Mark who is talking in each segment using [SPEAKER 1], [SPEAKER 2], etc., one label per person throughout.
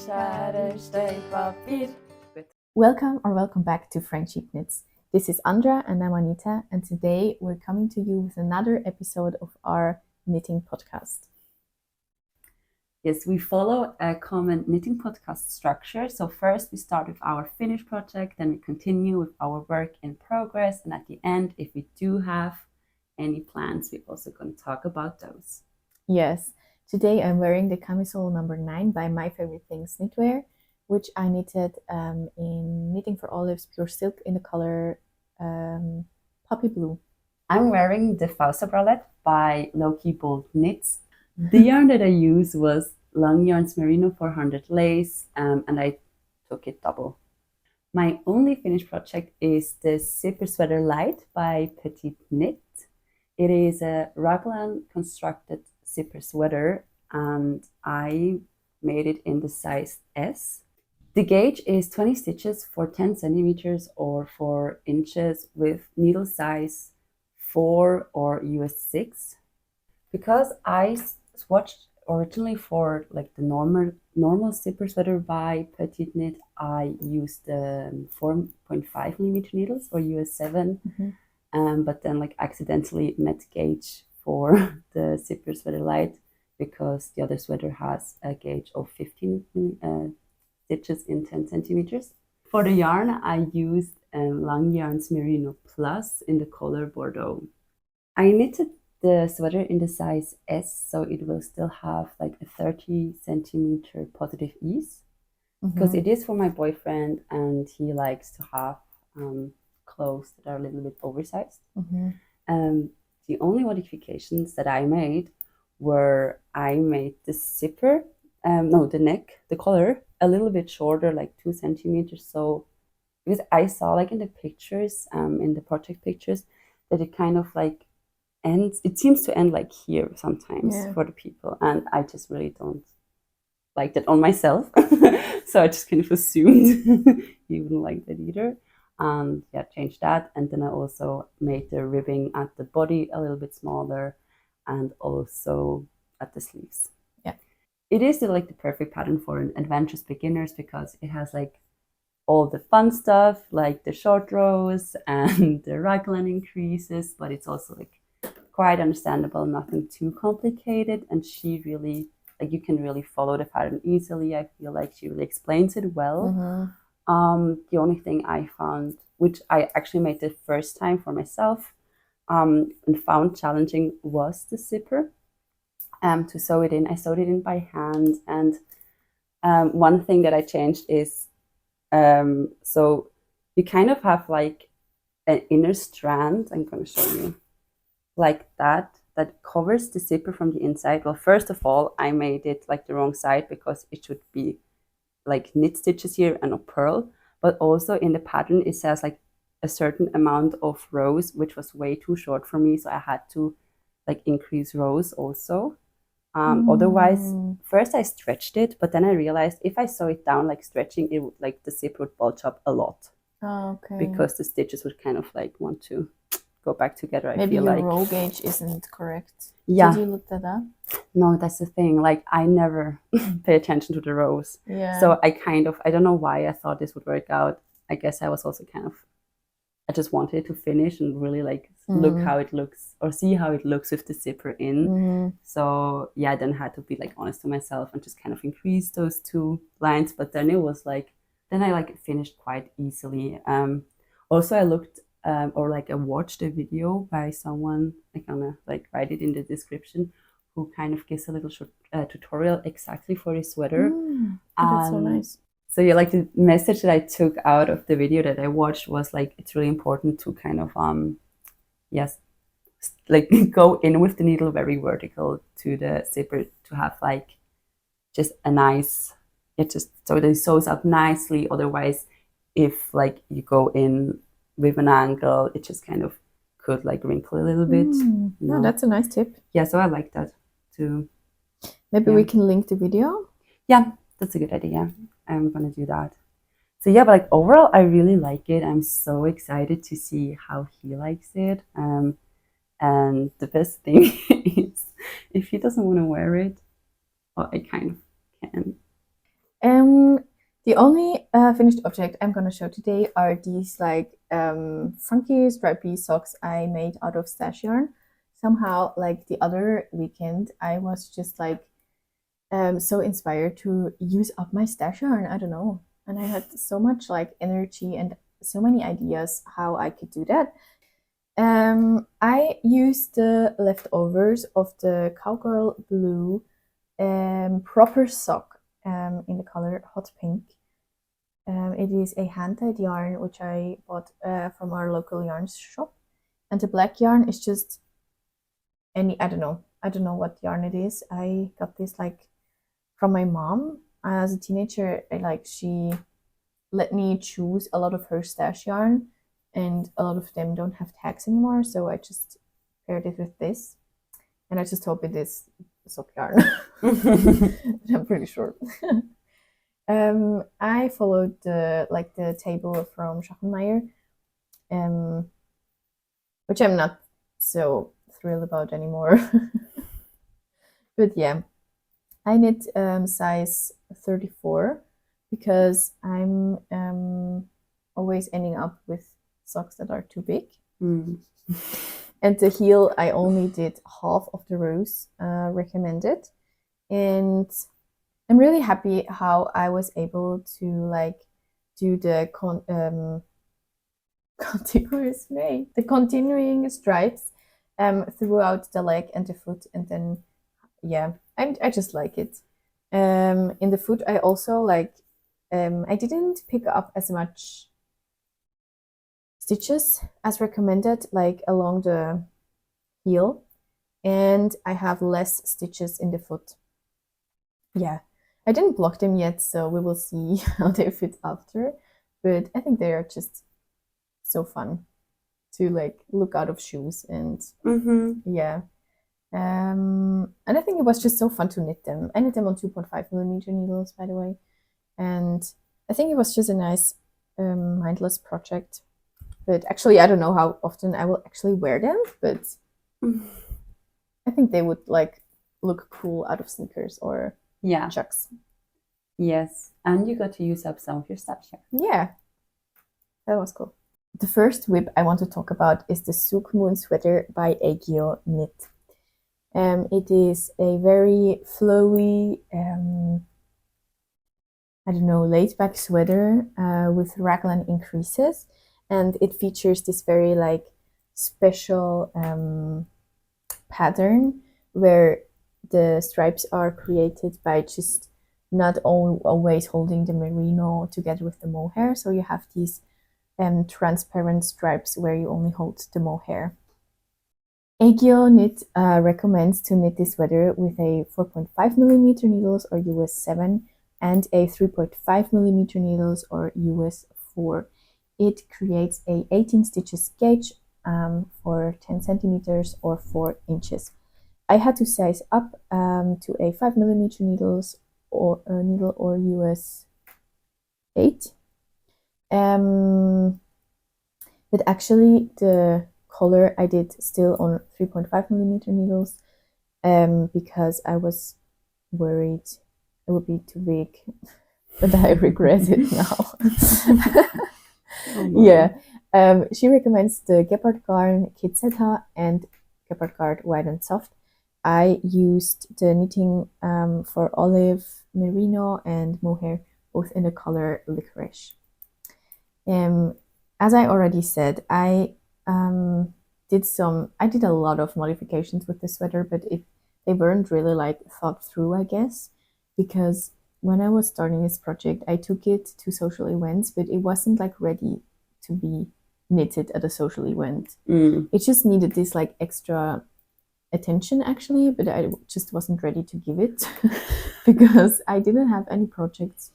[SPEAKER 1] Schere, Stein, Papier.
[SPEAKER 2] Welcome back to Friendship Knits. This is Andra and I'm Anita, and today we're coming to you with another episode of our knitting podcast.
[SPEAKER 1] Yes, we follow a common knitting podcast structure. So first we start with our finished project, then we continue with our work in progress, and at the end, if we do have any plans, we're also going to talk about those.
[SPEAKER 2] Yes, today I'm wearing the camisole number 9 by My Favorite Things Knitwear, which I knitted in Knitting for Olives Pure Silk in the color Poppy Blue.
[SPEAKER 1] I'm wearing the Fausta bralette by Loki Bold Knits. The yarn that I used was Long Yarns Merino 400 lace, and I took it double. My only finished project is the Zipper Sweater Light by Petite Knit. It is a raglan constructed zipper sweater, and I made it in the size S. The gauge is 20 stitches for 10 centimeters or 4 inches with needle size 4 or US 6. Because I swatched originally for like the normal zipper sweater by Petite Knit, I used the 4.5 millimeter needles or US 7. But then like accidentally met gauge for the Zipper Sweater Light because the other sweater has a gauge of 15 stitches in 10 centimeters. For the yarn, I used Long Yarns Merino Plus in the color Bordeaux. I knitted the sweater in the size S, so it will still have like a 30 centimeter positive ease, because it is for my boyfriend and he likes to have clothes that are a little bit oversized. The only modifications that I made were I made the zipper, the neck, the collar a little bit shorter, like 2 centimeters. So because I saw like in the pictures, in the project pictures, that it kind of like ends, it seems to end like here sometimes for the people, and I just really don't like that on myself. So I just kind of assumed he wouldn't like that either. And changed that, and then I also made the ribbing at the body a little bit smaller and also at the sleeves. It is like the perfect pattern for an adventurous beginners because it has like all the fun stuff like the short rows and the raglan increases, but it's also like quite understandable, nothing too complicated, and she really like you can really follow the pattern easily. I feel like she really explains it well. The only thing I found, which I actually made the first time for myself, and found challenging, was the zipper. To sew it in, I sewed it in by hand, and one thing that I changed is, so you kind of have like an inner strand. I'm going to show you, like that covers the zipper from the inside. Well, first of all, I made it like the wrong side because it should be like knit stitches here and a purl, but also in the pattern it says like a certain amount of rows, which was way too short for me, so I had to like increase rows also. Otherwise, first I stretched it, but then I realized if I sew it down like stretching, it would like the zipper would bulge up a lot. Because the stitches would kind of like want to go back together.
[SPEAKER 2] Maybe
[SPEAKER 1] I feel
[SPEAKER 2] your
[SPEAKER 1] like
[SPEAKER 2] row gauge isn't correct.
[SPEAKER 1] Yeah.
[SPEAKER 2] Did you look that up?
[SPEAKER 1] No, that's the thing. Like I never pay attention to the rows. So I don't know why I thought this would work out. I guess I was also I just wanted to finish and really like look how it looks or see how it looks with the zipper in. So I then had to be like honest to myself and just kind of increase those 2 lines. But then it was like, then I like finished quite easily. Also I looked or like I watched a video by someone, I'm gonna like write it in the description, who kind of gives a little short tutorial exactly for this sweater.
[SPEAKER 2] That's so nice.
[SPEAKER 1] So like the message that I took out of the video that I watched was like, it's really important to kind of like go in with the needle very vertical to the zipper to have like just a nice, just so that it sews up nicely. Otherwise, if like you go in with an angle, it just kind of could like wrinkle a little bit.
[SPEAKER 2] No, that's a nice tip.
[SPEAKER 1] So I like that too.
[SPEAKER 2] Maybe we can link the video.
[SPEAKER 1] That's a good idea. I'm gonna do that. So but like overall I really like it. I'm so excited to see how he likes it. And the best thing is if he doesn't want to wear it, well, I kind of can.
[SPEAKER 2] The only finished object I'm gonna show today are these like funky stripy socks I made out of stash yarn. Somehow, like the other weekend, I was just like so inspired to use up my stash yarn. I don't know, and I had so much like energy and so many ideas how I could do that. I used the leftovers of the Cowgirl Blue proper sock in the color hot pink. It is a hand-dyed yarn which I bought from our local yarn shop, and the black yarn is just any I don't know what yarn it is. I got this like from my mom as a teenager. She let me choose a lot of her stash yarn, and a lot of them don't have tags anymore, so I just paired it with this, and I just hope it is sock yarn. I'm pretty sure. I followed the table from Schachenmeier, which I'm not so thrilled about anymore. But yeah, I knit size 34 because I'm always ending up with socks that are too big. And the heel, I only did half of the rows recommended, and I'm really happy how I was able to like do the continuing stripes throughout the leg and the foot, and then yeah, I just like it. In the foot, I also like I didn't pick up as much stitches as recommended, like along the heel, and I have less stitches in the foot. Yeah, I didn't block them yet, so we will see how they fit after, but I think they are just so fun to like look out of shoes, and yeah. And I think it was just so fun to knit them. I knit them on 2.5mm needles, by the way, and I think it was just a nice mindless project. But actually, I don't know how often I will actually wear them, but I think they would like look cool out of sneakers or chucks.
[SPEAKER 1] Yes, and you got to use up some of your stash yarn.
[SPEAKER 2] Yeah, that was cool. The first WIP I want to talk about is the Sook Moon Sweater by Agio Knit. It is a very flowy, I don't know, laid-back sweater with raglan increases, and it features this very like special pattern where the stripes are created by just not always holding the merino together with the mohair, so you have these transparent stripes where you only hold the mohair. Agio Knit recommends to knit this sweater with a 4.5mm needles or US 7 and a 3.5mm needles or US 4. It creates a 18 stitches gauge for 10 centimeters or 4 inches. I had to size up to a 5mm needles or needle or US 8. But actually the color I did still on 3.5mm needles because I was worried it would be too big, but I regret it now. Yeah, she recommends the Gepard Garn Kid Zeta and Gepard Garn Wide and Soft. I used the knitting for olive, merino, and mohair, both in the color licorice. As I already said, I did a lot of modifications with the sweater, but they weren't really like thought through, I guess, because when I was starting this project, I took it to social events, but it wasn't like ready to be knitted at a social event. It just needed this like extra attention actually, but I just wasn't ready to give it because I didn't have any projects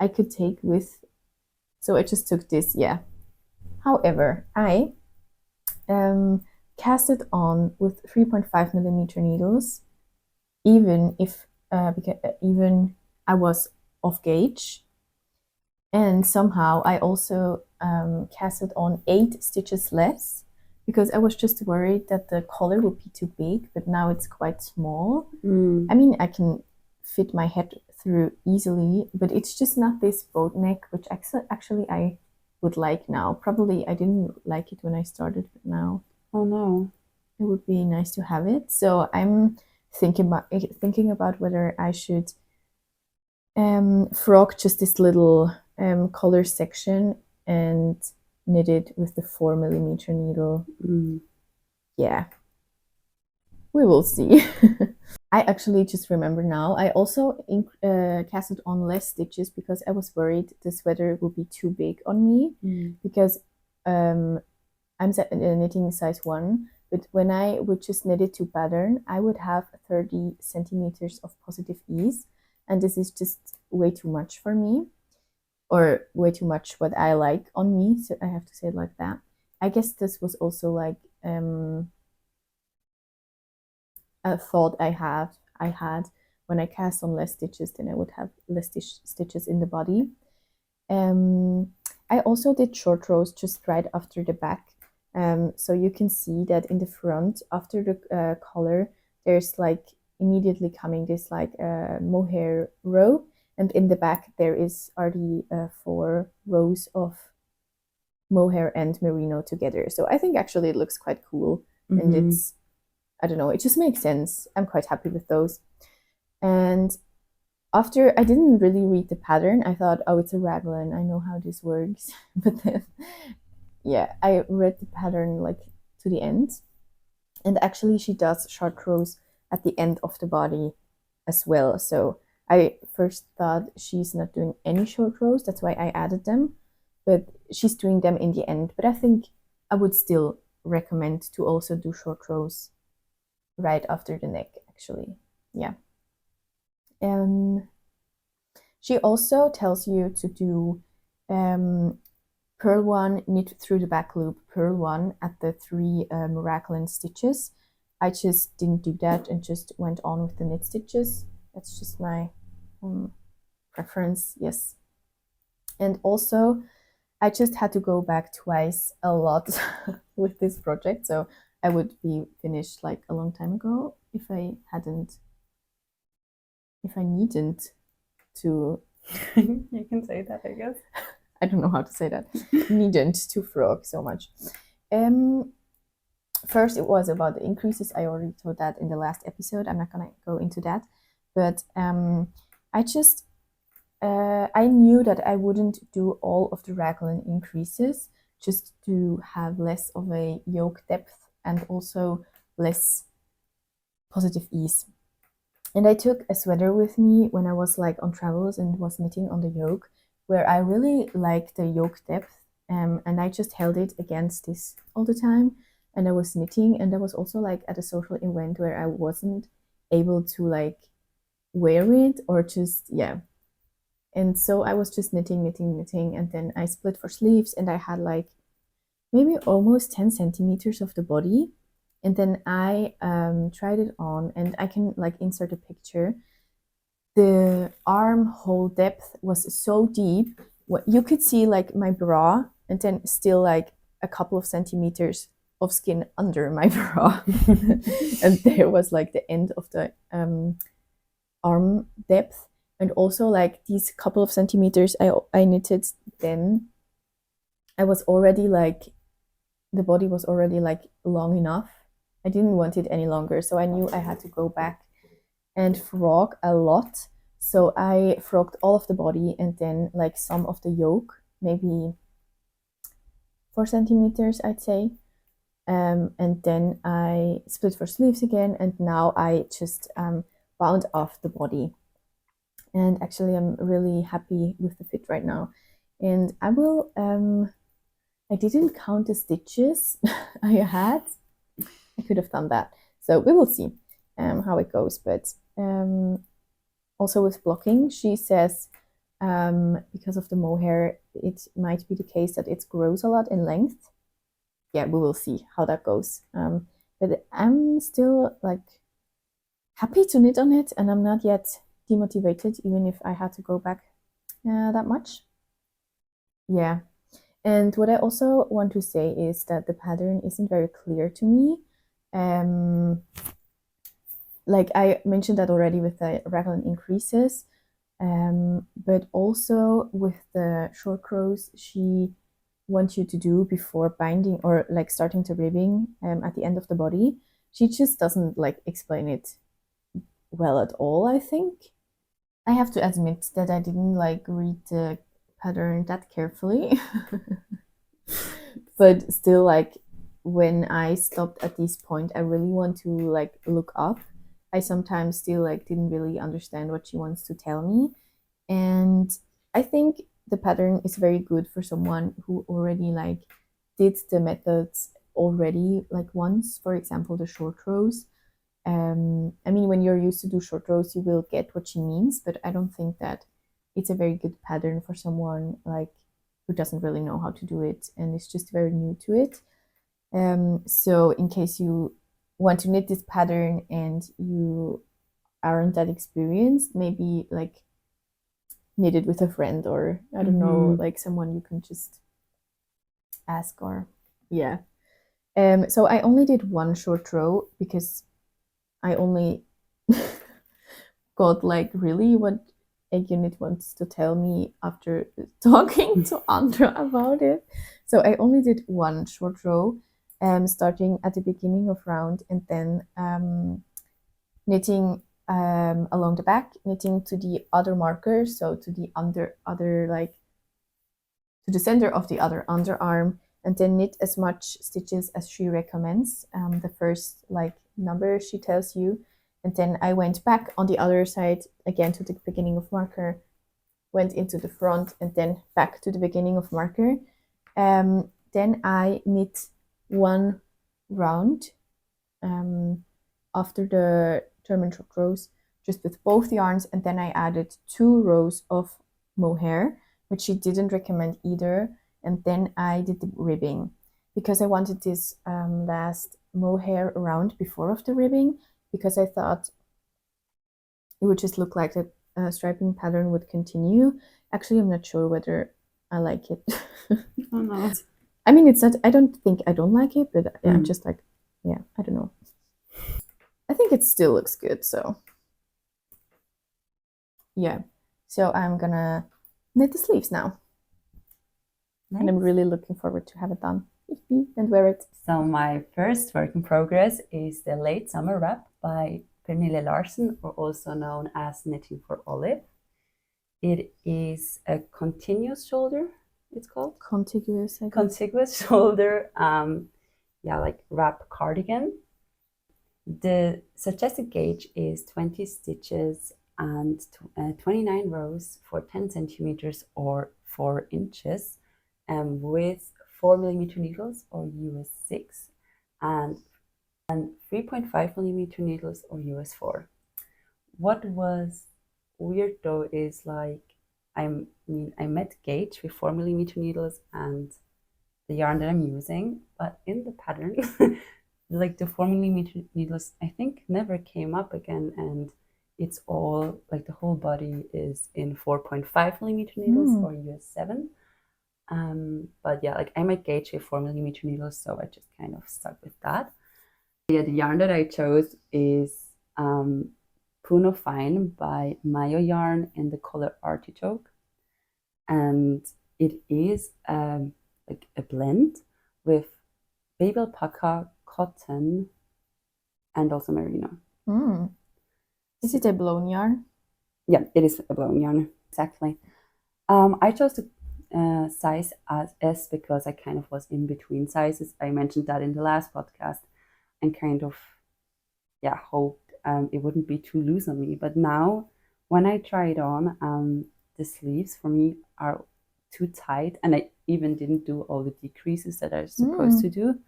[SPEAKER 2] I could take with, so I just took this, yeah. However, I cast it on with 3.5mm needles, even if even I was off gauge, and somehow I also cast it on 8 stitches less because I was just worried that the collar would be too big, but now it's quite small. I mean, I can fit my head through easily, but it's just not this boat neck, which actually I would like now. Probably I didn't like it when I started, but now
[SPEAKER 1] Oh no.
[SPEAKER 2] it would be nice to have it. So I'm thinking about whether I should frog just this little collar section and knit it with the 4mm needle. Yeah, we will see. I actually just remember now, I also casted on less stitches because I was worried the sweater would be too big on me, because I'm knitting size 1, but when I would just knit it to pattern, I would have 30 centimeters of positive ease, and this is just way too much for me, or way too much what I like on me, so I have to say it like that. I guess this was also like a thought I had when I cast on less stitches, then I would have less stitches in the body. I also did short rows just right after the back, so you can see that in the front after the collar there's like immediately coming this like mohair row, and in the back there is already 4 rows of mohair and merino together. So I think actually it looks quite cool, and it's, I don't know, it just makes sense. I'm quite happy with those. And after, I didn't really read the pattern. I thought, oh, it's a raglan, I know how this works. But then, yeah, I read the pattern like to the end. And actually she does short rows at the end of the body as well. So I first thought she's not doing any short rows. That's why I added them. But she's doing them in the end. But I think I would still recommend to also do short rows right after the neck, actually. Yeah. She also tells you to do purl 1, knit through the back loop, purl 1 at the 3 raglan stitches. I just didn't do that and just went on with the knit stitches. That's just my preference, yes. And also, I just had to go back twice a lot with this project, so I would be finished like a long time ago if I needn't to.
[SPEAKER 1] You can say that, I guess.
[SPEAKER 2] I don't know how to say that. Needn't to frog so much. First, it was about the increases. I already told that in the last episode. I'm not gonna go into that, but I knew that I wouldn't do all of the raglan increases, just to have less of a yoke depth and also less positive ease. And I took a sweater with me when I was like on travels and was knitting on the yoke, where I really liked the yoke depth, and I just held it against this all the time, and I was knitting, and I was also like at a social event where I wasn't able to like wear it or just, yeah. And so I was just knitting, and then I split for sleeves, and I had like maybe almost 10 centimeters of the body. And then I tried it on, and I can like insert a picture. The armhole depth was so deep. What you could see like my bra, and then still like a couple of centimeters of skin under my bra. And there was like the end of the arm depth. And also like these couple of centimeters I knitted, then I was already like, the body was already like long enough. I didn't want it any longer, so I knew I had to go back and frog a lot. So I frogged all of the body and then like some of the yoke, maybe 4 centimeters, I'd say. And then I split for sleeves again, and now I just bound off the body. And actually, I'm really happy with the fit right now. And I will, I didn't count the stitches I had. I could have done that. So we will see how it goes. But also with blocking, she says because of the mohair, it might be the case that it grows a lot in length. Yeah, we will see how that goes. But I'm still like happy to knit on it, and I'm not yet demotivated, even if I had to go back that much. Yeah. And what I also want to say is that the pattern isn't very clear to me. Like I mentioned that already with the raglan increases. But also with the short rows, she wants you to do before binding or like starting to ribbing at the end of the body. She just doesn't like explain it well at all, I think. I have to admit that I didn't like read the pattern that carefully. But still, like when I stopped at this point, I really want to like look up. I sometimes still like didn't really understand what she wants to tell me. And I think the pattern is very good for someone who already like did the methods already like once, for example, the short rows. I mean, when you're used to do short rows, you will get what she means, but I don't think that it's a very good pattern for someone like who doesn't really know how to do it and is just very new to it. So in case you want to knit this pattern and you aren't that experienced, maybe like knit it with a friend or I don't know, like someone you can just ask or yeah. So I only did one short row because I only got like really what a unit wants to tell me after talking to Andra about it. So I only did one short row, starting at the beginning of round and then knitting along the back, knitting to the other marker, so to the other like to the center of the other underarm, and then knit as much stitches as she recommends. The first like number she tells you, and then I went back on the other side again to the beginning of marker, went into the front, and then back to the beginning of marker. Then I knit one round after the German short rows, just with both yarns, and then I added 2 rows of mohair, which she didn't recommend either, and then I did the ribbing because I wanted this last mohair around before of the ribbing because I thought it would just look like the striping pattern would continue. Actually, I'm not sure whether I like it.
[SPEAKER 1] Oh no.
[SPEAKER 2] I mean, it's not. I don't think I don't like it, but yeah, I'm just like, yeah, I don't know. I think it still looks good. So yeah, so I'm gonna knit the sleeves now.
[SPEAKER 1] Nice.
[SPEAKER 2] And I'm really looking forward to have it done and wear it.
[SPEAKER 1] So my first work in progress is the Late Summer Wrap by Pernille Larsen, or also known as Knitting for Olive. It is a continuous shoulder, it's called?
[SPEAKER 2] Contiguous, I guess.
[SPEAKER 1] Contiguous shoulder, yeah, like wrap cardigan. The suggested gauge is 20 stitches and 29 rows for 10 centimeters or 4 inches, with 4mm needles or US 6 and 3.5 millimeter needles or US 4. What was weird though is like, I met gauge with 4mm needles and the yarn that I'm using, but in the pattern, like the 4mm needles, I think never came up again, and it's all like the whole body is in 4.5mm needles or US 7. But yeah, like I might gauge with 4mm needles, so I just kind of stuck with that. Yeah, the yarn that I chose is Puno Fine by Mayo Yarn in the color Artichoke, and it is like a blend with baby alpaca, cotton, and also merino.
[SPEAKER 2] Is it a blown yarn?
[SPEAKER 1] Yeah, it is a blown yarn, exactly. I chose the size as S because I kind of was in between sizes. I mentioned that in the last podcast and kind of, yeah, hoped it wouldn't be too loose on me. But now when I try it on, the sleeves for me are too tight, and I even didn't do all the decreases that I'm supposed to do.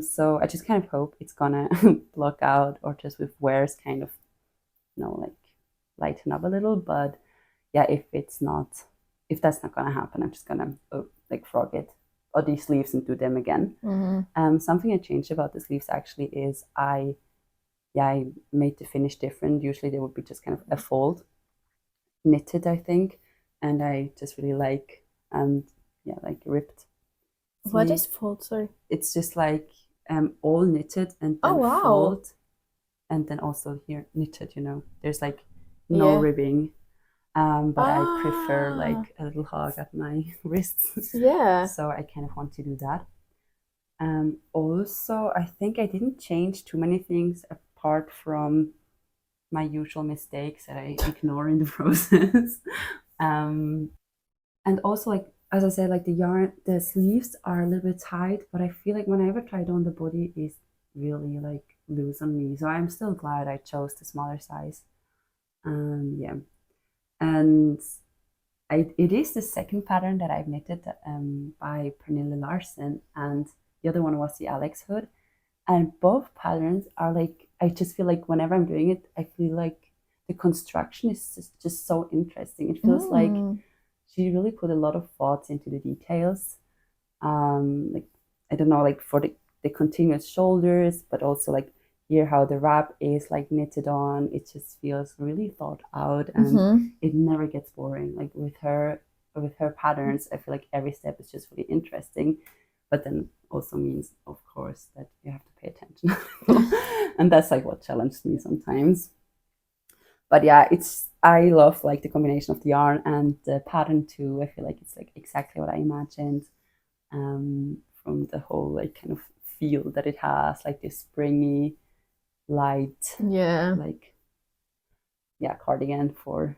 [SPEAKER 1] So I just kind of hope it's gonna block out, or just with wears kind of, you know, like lighten up a little. But yeah, if that's not gonna happen, I'm just gonna like frog it or these sleeves and do them again. Something I changed about the sleeves actually is I made the finish different. Usually they would be just kind of a fold knitted, I think, and I just really like like ripped.
[SPEAKER 2] What is fold? Sorry.
[SPEAKER 1] It's just like all knitted and then fold, and then also here knitted. You know, there's like no ribbing. but I prefer
[SPEAKER 2] Ah,
[SPEAKER 1] like a little hug at my wrists.
[SPEAKER 2] yeah.
[SPEAKER 1] So I kind of want to do that. Also, I think I didn't change too many things apart from my usual mistakes that I ignore in the process. um, and also, like as I said, like the yarn, the sleeves are a little bit tight, but I feel like whenever I try it on, the body is really like loose on me. So I'm still glad I chose the smaller size. Yeah, and it is the second pattern that I've knitted by Pernille Larsen, and the other one was the Alex hood. And both patterns are like, I just feel like whenever I'm doing it, I feel like the construction is just so interesting. It feels like she really put a lot of thoughts into the details. Like, I don't know, like for the continuous shoulders, but also like here how the wrap is like knitted on. It just feels really thought out, and it never gets boring. Like with her patterns, I feel like every step is just really interesting, but then also means, of course, that you have to pay attention. And that's like what challenged me sometimes. But yeah, I love like the combination of the yarn and the pattern too. I feel like it's like exactly what I imagined, from the whole like kind of feel that it has, like this springy light,
[SPEAKER 2] Yeah.
[SPEAKER 1] like cardigan for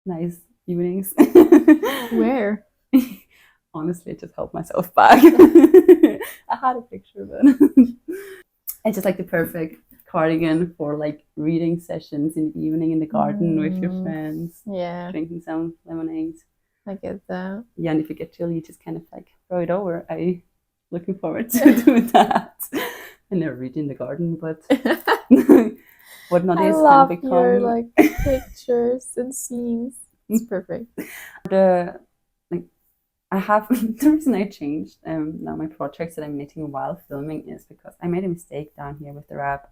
[SPEAKER 1] nice evenings.
[SPEAKER 2] Where?
[SPEAKER 1] Honestly, I just held myself back. I had a picture, but it's just like the perfect cardigan for like reading sessions in the evening in the garden with your friends,
[SPEAKER 2] Yeah,
[SPEAKER 1] drinking some lemonade.
[SPEAKER 2] I get that.
[SPEAKER 1] Yeah, and if you get chilly, you just kind of like throw it over. I looking forward to doing that. I never read in the garden, but what not
[SPEAKER 2] I
[SPEAKER 1] is kind of
[SPEAKER 2] love your
[SPEAKER 1] become
[SPEAKER 2] like pictures and scenes. It's perfect.
[SPEAKER 1] the like I have the reason I changed now my projects that I'm knitting while filming is because I made a mistake down here with the wrap.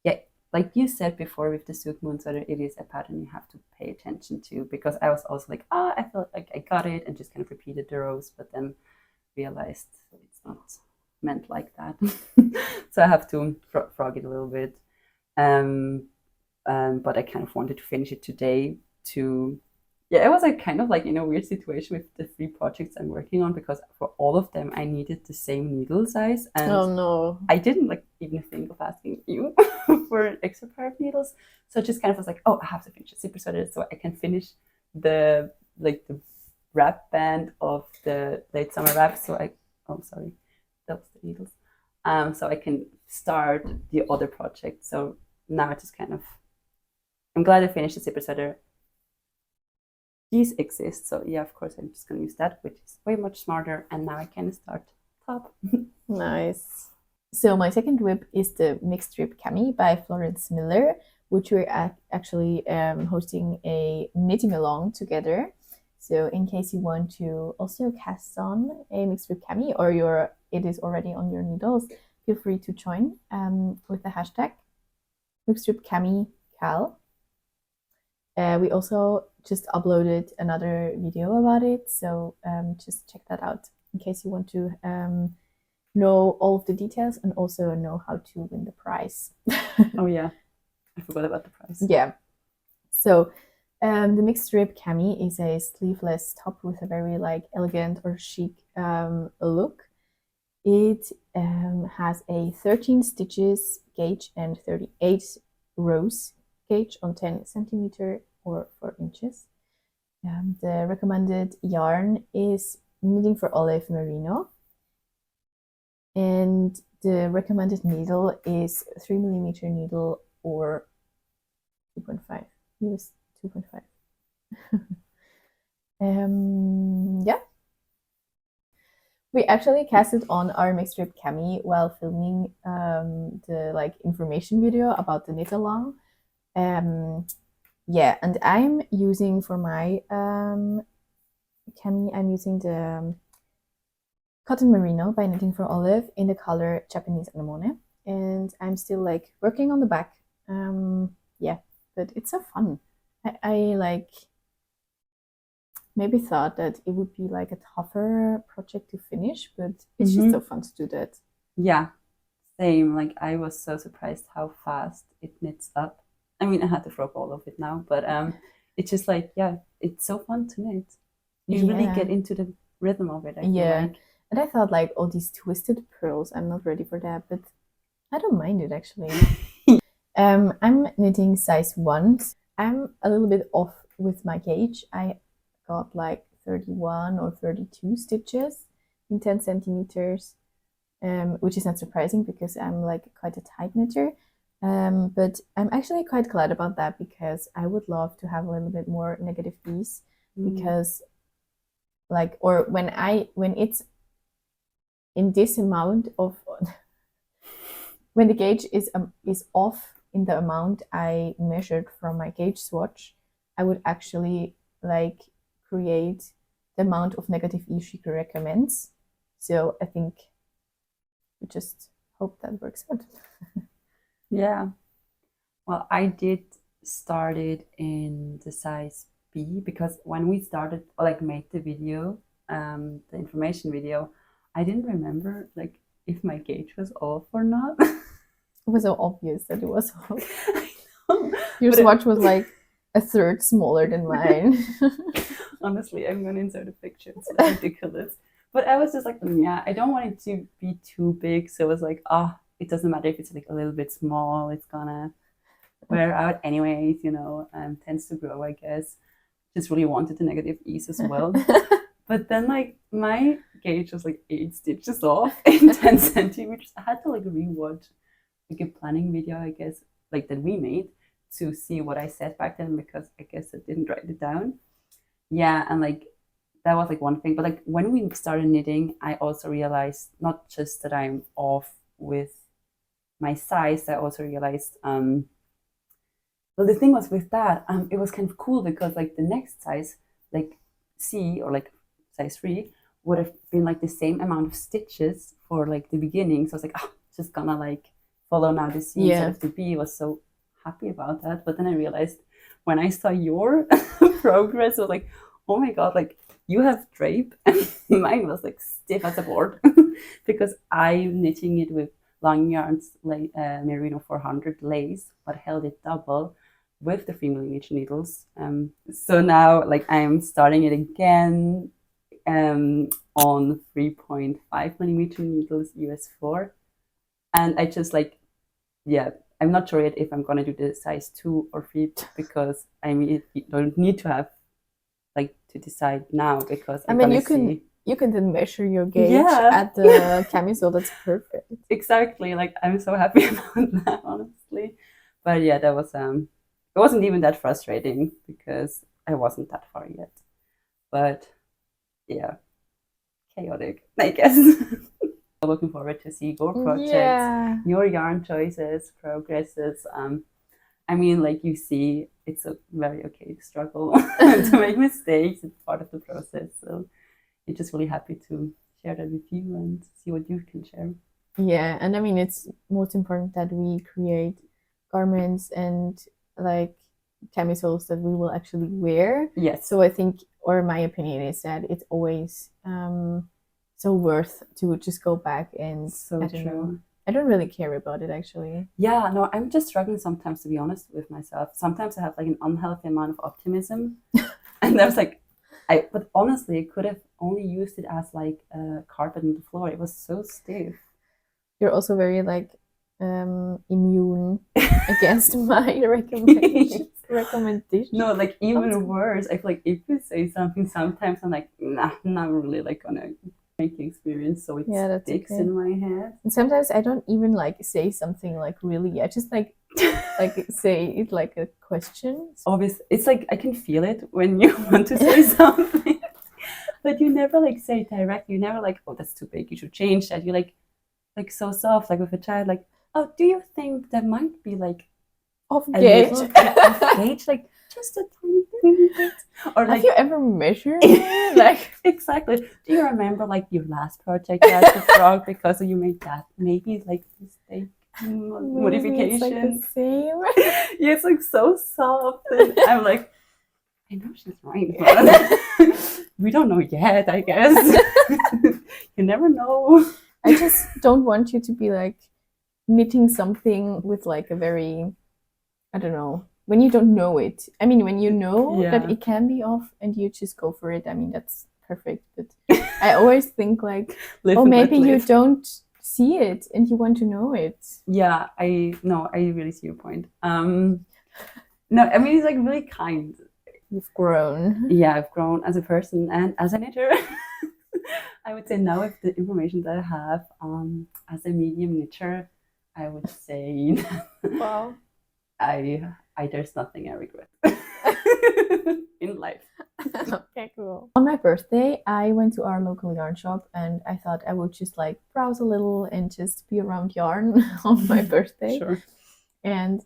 [SPEAKER 1] Yeah, like you said before with the Sook Moon Sweater, it is a pattern you have to pay attention to, because I was also like, I felt like I got it and just kind of repeated the rows, but then realized it's not meant like that. So I have to frog it a little bit. But I kind of wanted to finish it today to, yeah, it was like kind of like in a weird situation with the 3 projects I'm working on, because for all of them I needed the same needle size, and
[SPEAKER 2] Oh no.
[SPEAKER 1] I didn't like even think of asking you for an extra pair of needles. So it just kind of was like, oh, I have to finish the zipper sweater so I can finish the wrap band of the late summer wrap. So oh sorry, that was the needles. So I can start the other project. So now it just kind of, I'm glad I finished the zipper sweater. These exist, so yeah, of course I'm just gonna use that, which is way much smarter. And now I can start top.
[SPEAKER 2] Nice. So my second whip is the mixed Rib Cami by Florence Miller, which we're actually hosting a knitting along together. So in case you want to also cast on a mixed Rib Cami, or it is already on your needles, feel free to join with the hashtag mixed Rib Cami Cal. We also just uploaded another video about it, so just check that out in case you want to know all of the details and also know how to win the prize.
[SPEAKER 1] Oh yeah, I forgot about the prize.
[SPEAKER 2] Yeah. So the mixed Rib Cami is a sleeveless top with a very like elegant or chic look. It has a 13 stitches gauge and 38 rows gauge on 10 centimeter or 4 inches. The recommended yarn is Knitting for Olive Merino, and the recommended needle is 3mm needle or 2.5. Use 2.5. Yeah. We actually casted on our mixed Rib Cami while filming the like information video about the knit along. Yeah, and I'm using for my cami, I'm using the Cotton Merino by Knitting for Olive in the color Japanese Anemone, and I'm still like working on the back. Yeah, but it's so fun. I like maybe thought that it would be like a tougher project to finish, but it's just so fun to do that.
[SPEAKER 1] Yeah, same. Like I was so surprised how fast it knits up. I mean, I had to frog all of it now, but it's just like, yeah, it's so fun to knit. You really get into the rhythm of it, I feel like.
[SPEAKER 2] And I thought like all these twisted pearls, I'm not ready for that, but I don't mind it actually. I'm knitting size 1. I'm a little bit off with my gauge. I got like 31 or 32 stitches in 10 centimeters, which is not surprising because I'm like quite a tight knitter. But I'm actually quite glad about that because I would love to have a little bit more negative ease because like, or when it's in this amount of, when the gauge is off in the amount I measured from my gauge swatch, I would actually like create the amount of negative ease she recommends. So I think we just hope that works out.
[SPEAKER 1] Yeah. Well, I did start it in the size B because when we started, like made the video, the information video, I didn't remember like if my gauge was off or not.
[SPEAKER 2] It was so obvious that it was off. Your swatch was like a third smaller than mine.
[SPEAKER 1] Honestly, I'm gonna insert a picture. It's ridiculous. But I was just like, yeah, I don't want it to be too big. So I was like, it doesn't matter if it's like a little bit small. It's gonna wear out anyways, tends to grow, I guess. Just really wanted the negative ease as well. But then like my gauge was like 8 stitches off in 10 centimeters. I had to like rewatch like a planning video, I guess, like that we made to see what I said back then because I guess I didn't write it down. Yeah, and like that was like one thing. But like when we started knitting, I also realized not just that I'm off with my size, I also realized well, the thing was with that, it was kind of cool because like the next size, like C or like size 3, would have been like the same amount of stitches for like the beginning. So I was like, just gonna like follow now the C instead of the B. I was so happy about that. But then I realized when I saw your progress, I was like, oh my God, like you have drape and mine was like stiff as a board because I'm knitting it with long yarns, Merino 400 lace, but held it double with the female lineage needles. So now like I'm starting it again on 3.5 millimeter needles US 4. And I just like, yeah, I'm not sure yet if I'm gonna do the size 2 or 3 because I mean you don't need to have like to decide now because
[SPEAKER 2] I mean you can then measure your gauge at the camisole. That's perfect.
[SPEAKER 1] Exactly. Like I'm so happy about that, honestly. But yeah, that was it wasn't even that frustrating because I wasn't that far yet. But yeah, chaotic, I guess. Looking forward to see your projects, your yarn choices, progresses. I mean, like you see, it's a very okay struggle to make mistakes. It's part of the process. So I'm just really happy to share that with you and see what you can share.
[SPEAKER 2] Yeah, and I mean, it's most important that we create garments and like camisoles that we will actually wear.
[SPEAKER 1] Yes.
[SPEAKER 2] So I think, or my opinion is that it's always so worth to just go back and I don't really care about it actually.
[SPEAKER 1] Yeah, no, I'm just struggling sometimes to be honest with myself. Sometimes I have like an unhealthy amount of optimism, and I was like, but honestly, I could have only used it as like a carpet on the floor. It was so stiff.
[SPEAKER 2] You're also very like immune against my recommendations.
[SPEAKER 1] No, like even worse. I feel like if you say something, sometimes I'm like, nah, not really like gonna make the experience, so it sticks in my head.
[SPEAKER 2] And sometimes I don't even like say something like really. I just like say it like a question.
[SPEAKER 1] Obviously, it's like I can feel it when you want to say something, but you never like say it directly. You never like, oh, that's too big. You should change that. You're like so soft, like with a child. Like, oh, do you think that might be like
[SPEAKER 2] off gauge?
[SPEAKER 1] Off gauge, like just a tiny bit. Or like,
[SPEAKER 2] have you ever measured it? Like
[SPEAKER 1] exactly. Do you remember like your last project you had to frog because you made that maybe like mistake modification?
[SPEAKER 2] It's like the same.
[SPEAKER 1] Yeah, it's like so soft. And I'm like, I know she's right, but we don't know yet, I guess. You never know.
[SPEAKER 2] I just don't want you to be like knitting something with like a very, I don't know, when you don't know it. I mean, when you know that
[SPEAKER 1] Yeah.
[SPEAKER 2] it can be off and you just go for it, I mean, that's perfect. But I always think like,
[SPEAKER 1] Live
[SPEAKER 2] oh,
[SPEAKER 1] and let
[SPEAKER 2] maybe you
[SPEAKER 1] live.
[SPEAKER 2] don't see it and you want to know it.
[SPEAKER 1] Yeah, I really see your point. No, I mean he's like really kind.
[SPEAKER 2] You've grown.
[SPEAKER 1] Yeah, I've grown as a person and as a knitter. I would say now with the information that I have as a medium knitter, I would say
[SPEAKER 2] Wow.
[SPEAKER 1] I there's nothing I regret in life.
[SPEAKER 2] Okay, cool. On my birthday, I went to our local yarn shop and I thought I would just like browse a little and just be around yarn on my birthday.
[SPEAKER 1] Sure.
[SPEAKER 2] And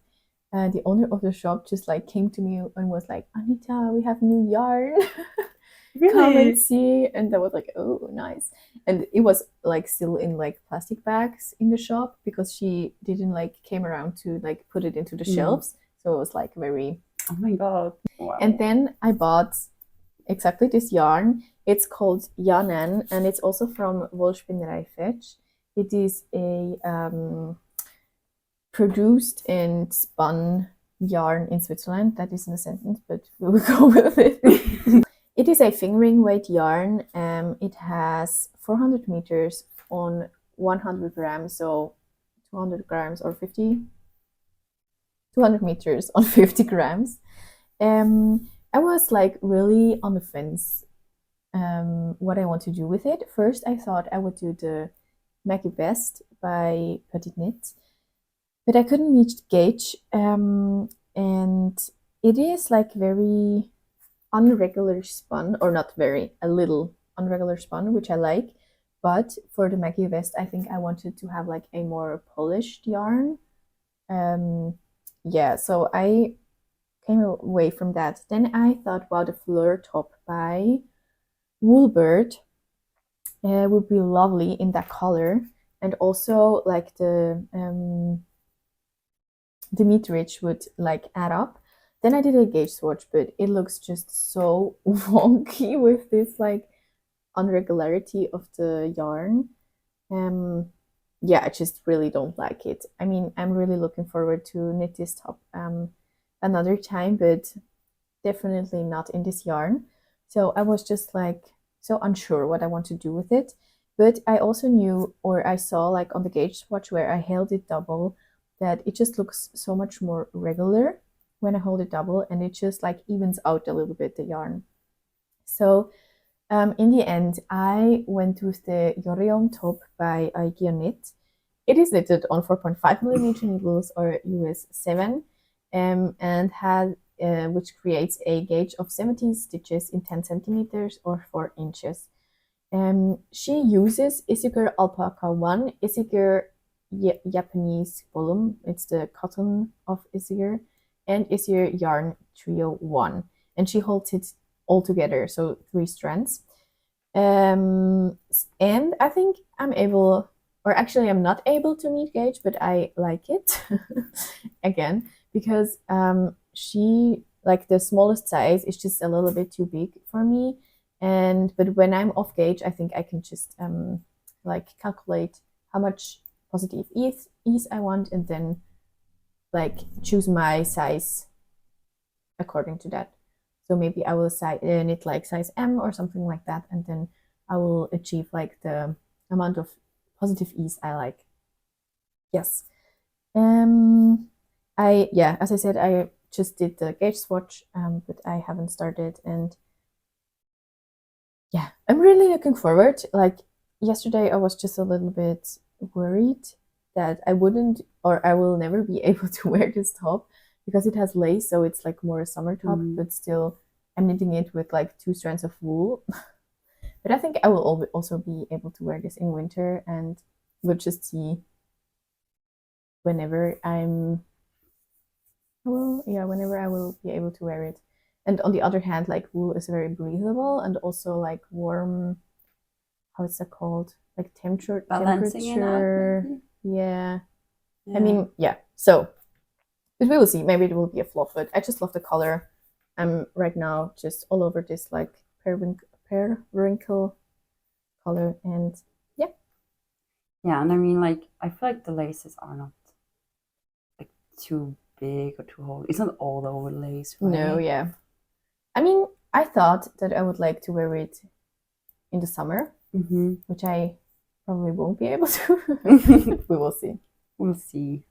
[SPEAKER 2] the owner of the shop just like came to me and was like, Anita, we have new yarn. Come and see. And I was like, oh, nice. And it was like still in like plastic bags in the shop because she didn't like came around to like put it into the shelves. So it was like very.
[SPEAKER 1] Oh my god. Wow.
[SPEAKER 2] And then I bought exactly this yarn. It's called Janen and it's also from Wollspinnerei Fetch. It is a produced and spun yarn in Switzerland. That isn't a sentence, but we will go with it. It is a fingering weight yarn. It has 400 meters on 100 grams, so 200 grams or 200 meters on 50 grams. I was like really on the fence what I want to do with it. First, I thought I would do the Maggie Best by Petit Knit, but I couldn't reach the gauge, and it is like very unregular spun, or not very, a little unregular spun, which I like. But for the Maggie Vest, I think I wanted to have like a more polished yarn. Yeah, so I came away from that. Then I thought, wow, the Fleur top by Woolbird would be lovely in that color, and also like the meterage would like add up. Then I did a gauge swatch, but it looks just so wonky with this like unregularity of the yarn. Yeah, I just really don't like it. I mean, I'm really looking forward to knit this top another time, but definitely not in this yarn. So I was just like so unsure what I want to do with it. But I also knew, or I saw like on the gauge swatch where I held it double, that it just looks so much more regular when I hold it double, and it just like evens out a little bit the yarn. So in the end, I went with the Yoreum top by IKEA Knit. It is knitted on 4.5 millimeter needles or US 7, and had which creates a gauge of 17 stitches in 10 centimeters or 4 inches. She uses Isugur Alpaca 1, Isugur Japanese Volume, it's the cotton of Isugur, and Isugur Yarn Trio 1. And she holds it all together, so 3 strands. And I think I'm able, or actually I'm not able to meet gauge, but I like it again because she, like the smallest size is just a little bit too big for me. But when I'm off gauge, I think I can just like calculate how much positive ease I want, and then like choose my size according to that. So maybe I will knit like size M or something like that, and then I will achieve like the amount of positive ease I like. Yes. As I said, I just did the gauge swatch, but I haven't started, and yeah, I'm really looking forward. Like yesterday, I was just a little bit worried that I wouldn't, or I will never be able to wear this top because it has lace, so it's like more a summer top, but still I'm knitting it with like 2 strands of wool. But I think I will also be able to wear this in winter, and we'll just see whenever whenever I will be able to wear it. And on the other hand, like wool is very breathable and also like warm, how is that called? Like temperature. Yeah. I mean, yeah. So, but we will see. Maybe it will be a flop, but I just love the color. I'm right now just all over this like periwinkle color, and yeah.
[SPEAKER 1] Yeah, and I mean, like, I feel like the laces are not like too big or too whole. It's not all over lace, right?
[SPEAKER 2] No, yeah. I mean, I thought that I would like to wear it in the summer, which I probably won't be able to. We will see.
[SPEAKER 1] We'll see.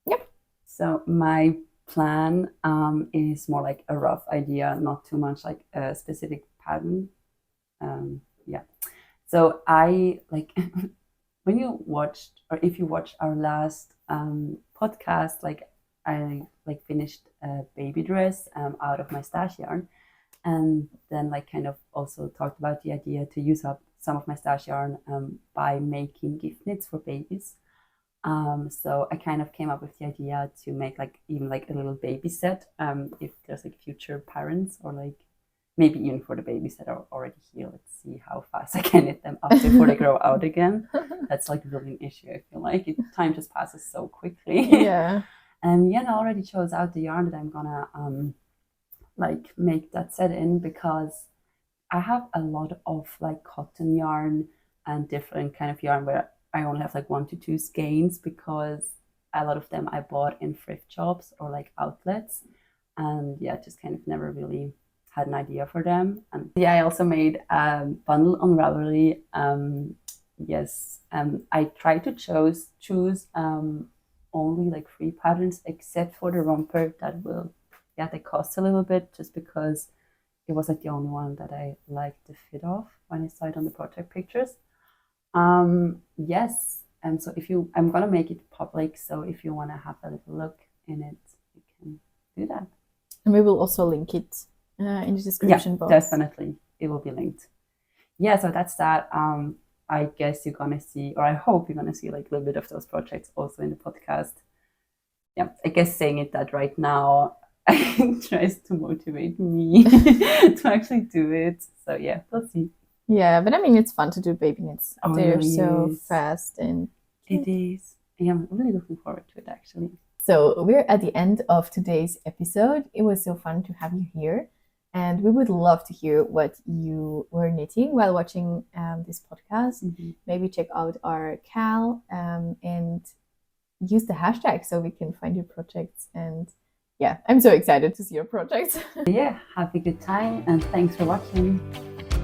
[SPEAKER 2] Yep.
[SPEAKER 1] So my plan is more like a rough idea, not too much like a specific pattern. Yeah. So I like when you watched, or if you watched our last podcast, like I like finished a baby dress out of my stash yarn, and then like kind of also talked about the idea to use up some of my stash yarn by making gift knits for babies. So I kind of came up with the idea to make like even like a little baby set if there's like future parents, or like maybe even for the babies that are already here. Let's see how fast I can knit them up before they grow out again. That's like really an issue. I feel like time just passes so quickly.
[SPEAKER 2] Yeah.
[SPEAKER 1] And I already chose out the yarn that I'm gonna like make that set in, because I have a lot of like cotton yarn and different kind of yarn where I only have like 1 to 2 skeins, because a lot of them I bought in thrift shops or like outlets, and just kind of never really had an idea for them. And I also made a bundle on Ravelry. I tried to choose only like 3 patterns, except for the romper that they cost a little bit, just because it was like the only one that I liked the fit of when I saw it on the project pictures. Yes, and so I'm gonna make it public, so if you want to have a little look in it, you can do that.
[SPEAKER 2] And we will also link it in the description box.
[SPEAKER 1] Definitely, it will be linked. So that's that. I guess you're gonna see, or I hope you're gonna see like a little bit of those projects also in the podcast. I guess saying it that right now tries to motivate me to actually do it. So we'll see.
[SPEAKER 2] Yeah, but I mean, it's fun to do baby knits. They're
[SPEAKER 1] really
[SPEAKER 2] so fast and
[SPEAKER 1] it is. Yeah, I'm really looking forward to it actually.
[SPEAKER 2] So we're at the end of today's episode. It was so fun to have you here, and we would love to hear what you were knitting while watching this podcast. Maybe check out our Cal and use the hashtag so we can find your projects. And I'm so excited to see your projects.
[SPEAKER 1] Have a good time, and thanks for watching.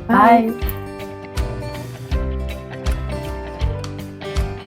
[SPEAKER 2] Bye.